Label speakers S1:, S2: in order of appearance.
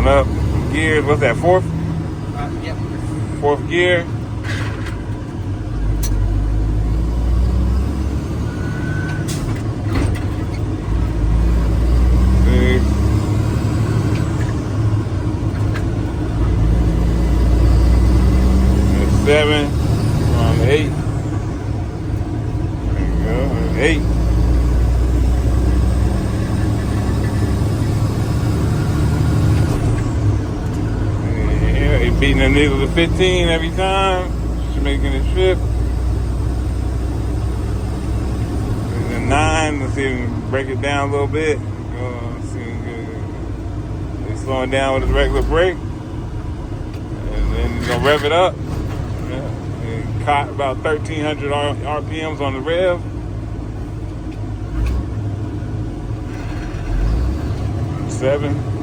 S1: Going up gears. What's that, fourth?
S2: Yep.
S1: Fourth gear. Seven, on 8. There you go, 8. Yeah, he beating the nigga to 15 every time. She's making it trip. And then 9, let's see if we can break it down a little bit. See if he's slowing down with his regular brake. And then he's gonna rev it up. Caught about 1,300 RPMs on the rev. Seven.